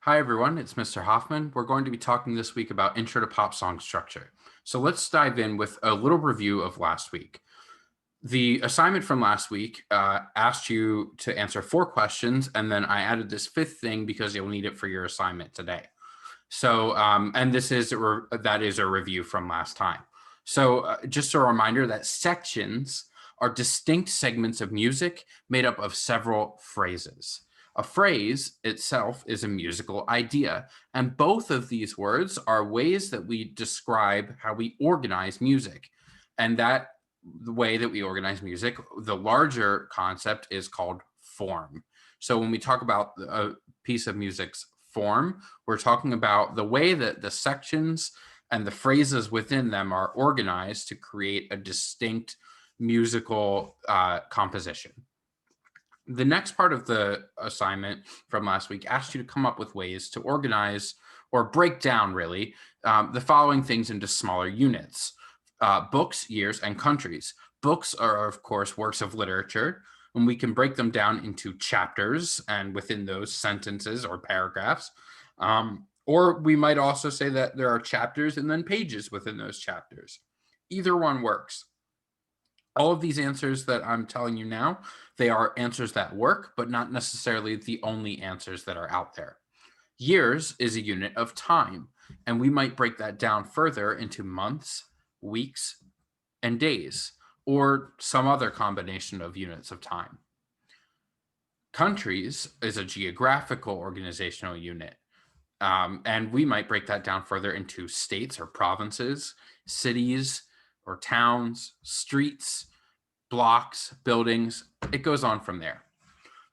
Hi, everyone. It's Mr. Hoffman. We're going to be talking this week about intro to pop song structure. So let's dive in with a little review of last week. The assignment from last week asked you to answer 4 questions, and then I added this fifth thing because you'll need it for your assignment today. And that is a review from last time. Just a reminder that sections are distinct segments of music made up of several phrases. A phrase itself is a musical idea, and both of these words are ways that we describe how we organize music. And that the way that we organize music, the larger concept is called form. So when we talk about a piece of music's form, we're talking about the way that the sections and the phrases within them are organized to create a distinct musical composition. The next part of the assignment from last week asked you to come up with ways to organize or break down, really, the following things into smaller units: books, years, and countries. Books are, of course, works of literature, and we can break them down into chapters and within those sentences or paragraphs. Or we might also say that there are chapters and then pages within those chapters. Either one works. All of these answers that I'm telling you now, they are answers that work, but not necessarily the only answers that are out there. Years is a unit of time, and we might break that down further into months, weeks, and days, or some other combination of units of time. Countries is a geographical organizational unit, and we might break that down further into states or provinces, cities or towns, streets, blocks, buildings. It goes on from there.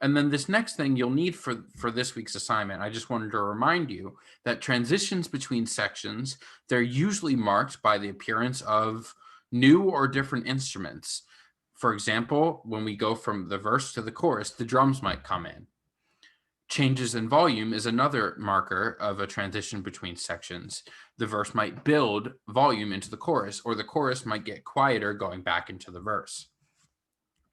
And then this next thing you'll need for this week's assignment, I just wanted to remind you that transitions between sections, they're usually marked by the appearance of new or different instruments. For example, when we go from the verse to the chorus, the drums might come in. Changes in volume is another marker of a transition between sections. The verse might build volume into the chorus, or the chorus might get quieter going back into the verse.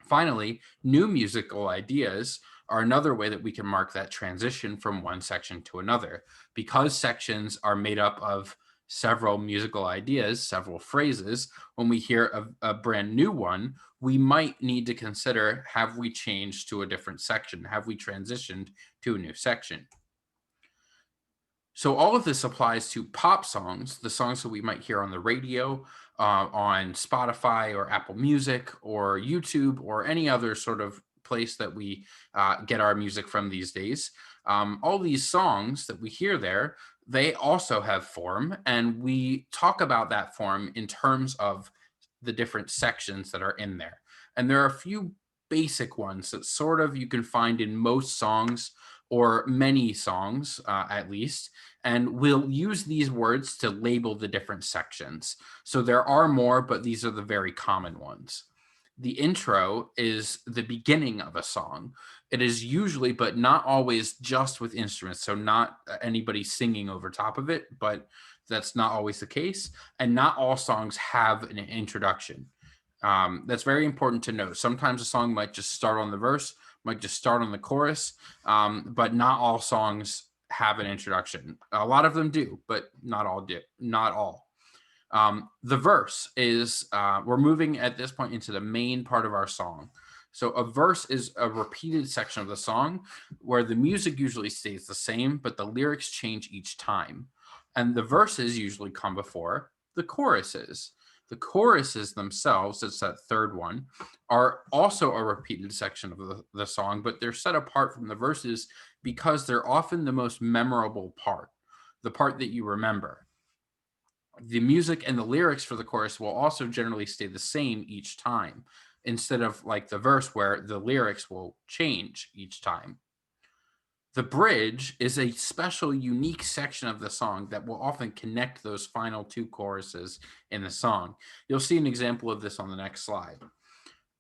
Finally, new musical ideas are another way that we can mark that transition from one section to another. Because sections are made up of several musical ideas, several phrases, when we hear a brand new one, we might need to consider, have we changed to a different section? Have we transitioned to a new section? So all of this applies to pop songs, the songs that we might hear on the radio, on Spotify or Apple Music or YouTube or any other sort of place that we get our music from these days. All these songs that we hear there, they also have form, and we talk about that form in terms of the different sections that are in there. And there are a few basic ones that sort of you can find in most songs or many songs, at least, and we'll use these words to label the different sections. So there are more, but these are the very common ones. The intro is the beginning of a song. It is usually, but not always, just with instruments. So not anybody singing over top of it, but that's not always the case. And not all songs have an introduction. That's very important to note. Sometimes a song might just start on the verse, might just start on the chorus, but not all songs have an introduction. A lot of them do, but not all do. Not all. The verse is, we're moving at this point into the main part of our song. So a verse is a repeated section of the song where the music usually stays the same, but the lyrics change each time. And the verses usually come before the choruses. The choruses themselves, it's that third one, are also a repeated section of the song, but they're set apart from the verses because they're often the most memorable part, the part that you remember. The music and the lyrics for the chorus will also generally stay the same each time, instead of like the verse where the lyrics will change each time. The bridge is a special, unique section of the song that will often connect those final two choruses in the song. You'll see an example of this on the next slide.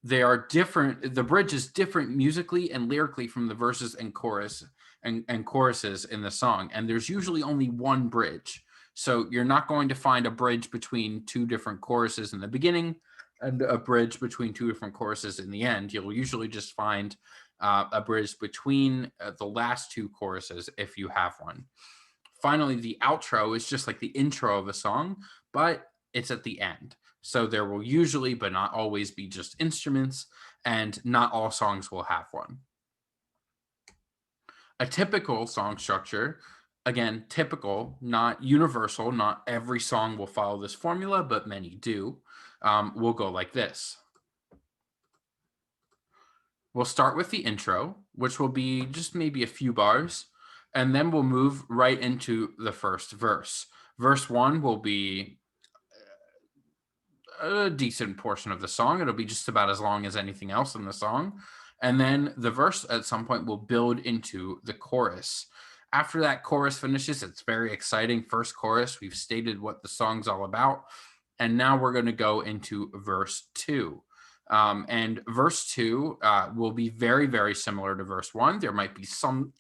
They are different. The bridge is different musically and lyrically from the verses and choruses in the song. And there's usually only one bridge. So you're not going to find a bridge between two different choruses in the beginning and a bridge between two different choruses in the end. You'll usually just find a bridge between the last two choruses if you have one. Finally, the outro is just like the intro of a song, but it's at the end. So there will usually, but not always, be just instruments, and not all songs will have one. A typical song structure, again, typical, not universal, not every song will follow this formula, but many do, will go like this. We'll start with the intro, which will be just maybe a few bars, and then we'll move right into the first verse. Verse 1 will be a decent portion of the song. It'll be just about as long as anything else in the song. And then the verse at some point will build into the chorus. After that chorus finishes, it's very exciting. First chorus, we've stated what the song's all about. And now we're going to go into verse 2. And verse 2 will be very, very similar to verse 1. There might be some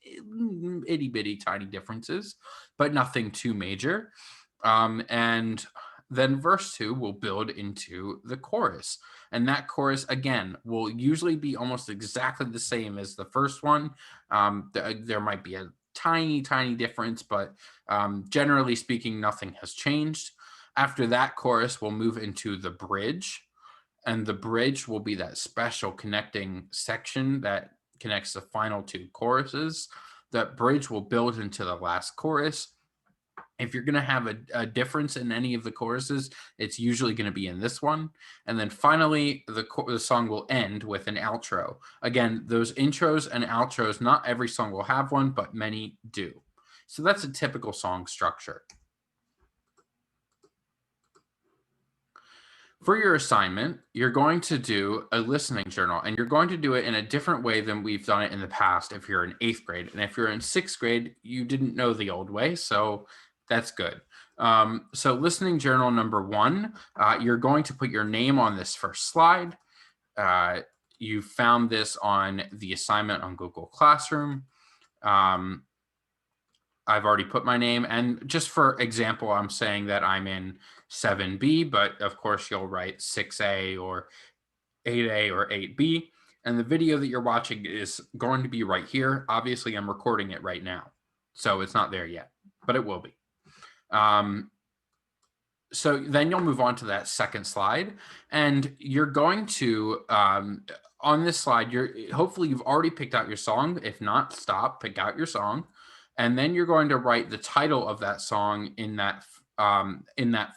itty bitty tiny differences, but nothing too major. And then verse 2 will build into the chorus. And that chorus, again, will usually be almost exactly the same as the first one. There might be a tiny, tiny difference, but generally speaking, nothing has changed. After that chorus, we'll move into the bridge. And the bridge will be that special connecting section that connects the final two choruses. That bridge will build into the last chorus. If you're going to have a difference in any of the choruses, it's usually going to be in this one. And then finally, the song will end with an outro. Again, those intros and outros, not every song will have one, but many do. So that's a typical song structure. For your assignment, you're going to do a listening journal, and you're going to do it in a different way than we've done it in the past if you're in 8th grade. And if you're in 6th grade, you didn't know the old way, so that's good. So listening journal number 1, you're going to put your name on this first slide. You found this on the assignment on Google Classroom. I've already put my name, and just for example, I'm saying that I'm in 7B, but of course you'll write 6A or 8A or 8B. And the video that you're watching is going to be right here. Obviously, I'm recording it right now, so it's not there yet, but it will be. So then you'll move on to that second slide, and you're going to, on this slide, hopefully you've already picked out your song. If not, stop, pick out your song. And then you're going to write the title of that song in that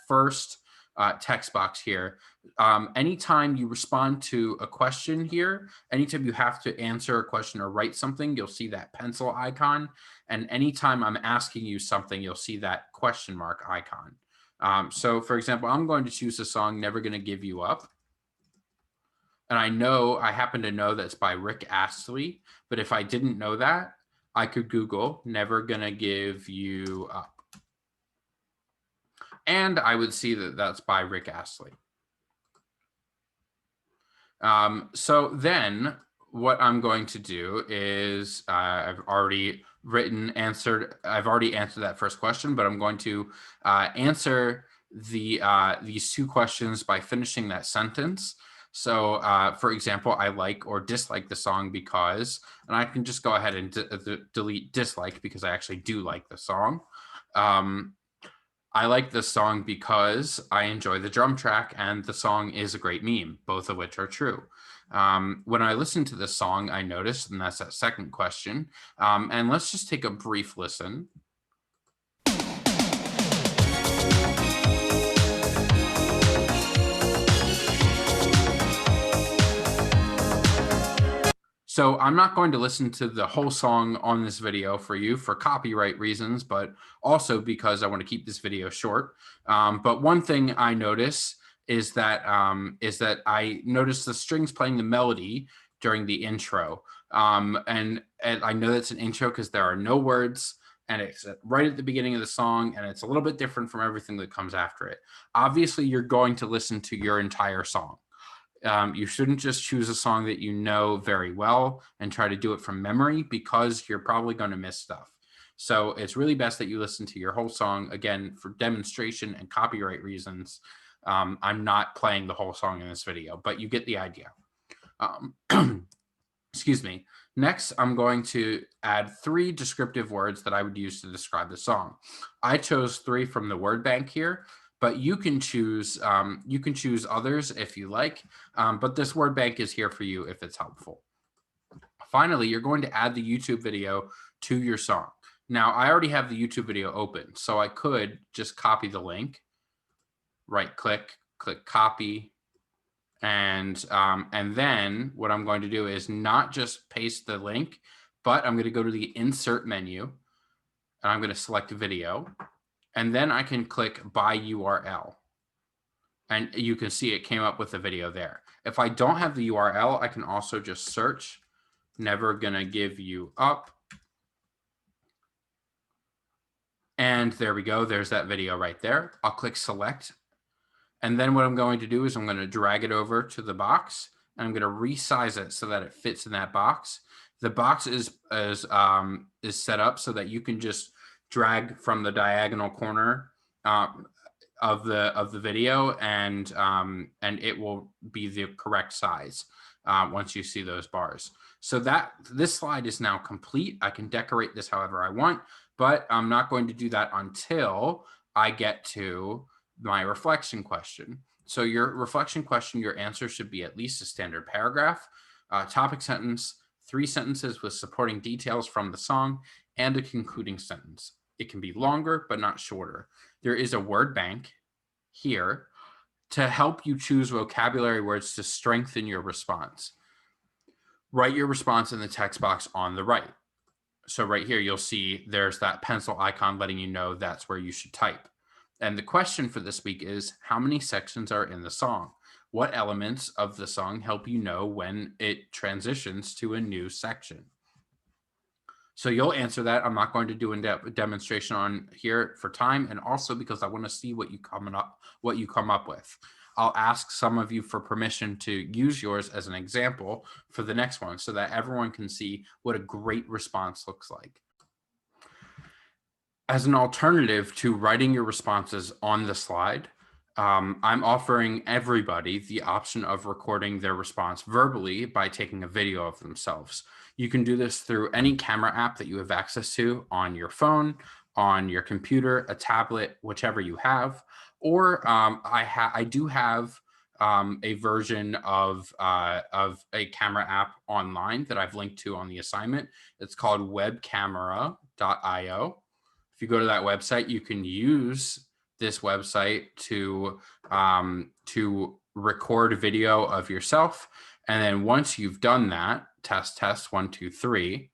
first text box here. Anytime you respond to a question here, anytime you have to answer a question or write something, you'll see that pencil icon. And anytime I'm asking you something, you'll see that question mark icon. So for example, I'm going to choose the song Never Gonna Give You Up. And I happen to know that's by Rick Astley, but if I didn't know that, I could Google Never Gonna Give You Up. And I would see that that's by Rick Astley. So then what I'm going to do is I've already answered that first question, but I'm going to answer these two questions by finishing that sentence. So for example, I like or dislike the song because, and I can just go ahead and delete dislike because I actually do like the song. I like this song because I enjoy the drum track and the song is a great meme, both of which are true. When I listen to this song, I noticed, and that's that second question. And let's just take a brief listen. So I'm not going to listen to the whole song on this video for you for copyright reasons, but also because I want to keep this video short. But one thing I notice is that I noticed the strings playing the melody during the intro. And I know that's an intro because there are no words, and it's right at the beginning of the song, and it's a little bit different from everything that comes after it. Obviously, you're going to listen to your entire song. You shouldn't just choose a song that you know very well and try to do it from memory because you're probably going to miss stuff. So it's really best that you listen to your whole song. Again, for demonstration and copyright reasons, I'm not playing the whole song in this video, but you get the idea. Excuse me. Next, I'm going to add 3 descriptive words that I would use to describe the song. I chose 3 from the word bank here, but you can choose others if you like. But this word bank is here for you if it's helpful. Finally, you're going to add the YouTube video to your song. Now, I already have the YouTube video open, so I could just copy the link, right click, click copy, and then what I'm going to do is not just paste the link, but I'm going to go to the insert menu and I'm going to select video, and then I can click by URL. And you can see it came up with the video there. If I don't have the URL, I can also just search Never Gonna Give You Up. And there we go. There's that video right there. I'll click select. And then what I'm going to do is I'm going to drag it over to the box and I'm going to resize it so that it fits in that box. The box is set up so that you can just drag from the diagonal corner of the video, and it will be the correct size once you see those bars. So that this slide is now complete. I can decorate this however I want, but I'm not going to do that until I get to my reflection question. So your reflection question, your answer should be at least a standard paragraph, topic sentence, 3 sentences with supporting details from the song, and a concluding sentence. It can be longer, but not shorter. There is a word bank here to help you choose vocabulary words to strengthen your response. Write your response in the text box on the right. So right here, you'll see there's that pencil icon letting you know that's where you should type. And the question for this week is, how many sections are in the song? What elements of the song help you know when it transitions to a new section? So you'll answer that. I'm not going to do a demonstration on here for time, and also because I want to see what you come up with. I'll ask some of you for permission to use yours as an example for the next one so that everyone can see what a great response looks like. As an alternative to writing your responses on the slide, I'm offering everybody the option of recording their response verbally by taking a video of themselves. You can do this through any camera app that you have access to on your phone, on your computer, a tablet, whichever you have. Or I do have a version of a camera app online that I've linked to on the assignment. It's called webcamera.io. If you go to that website, you can use this website to record video of yourself. And then once you've done that, test, 1, 2, 3.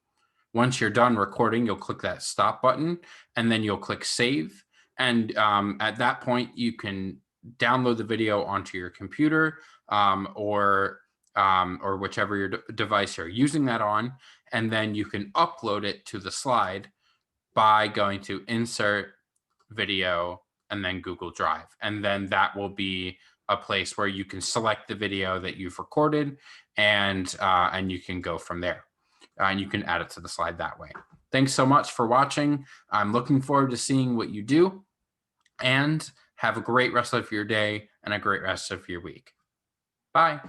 Once you're done recording, you'll click that stop button and then you'll click save. And at that point, you can download the video onto your computer or whichever your device you're using that on. And then you can upload it to the slide by going to insert video and then Google Drive. And then that will be a place where you can select the video that you've recorded and you can go from there. And you can add it to the slide that way. Thanks so much for watching. I'm looking forward to seeing what you do, and have a great rest of your day and a great rest of your week. Bye.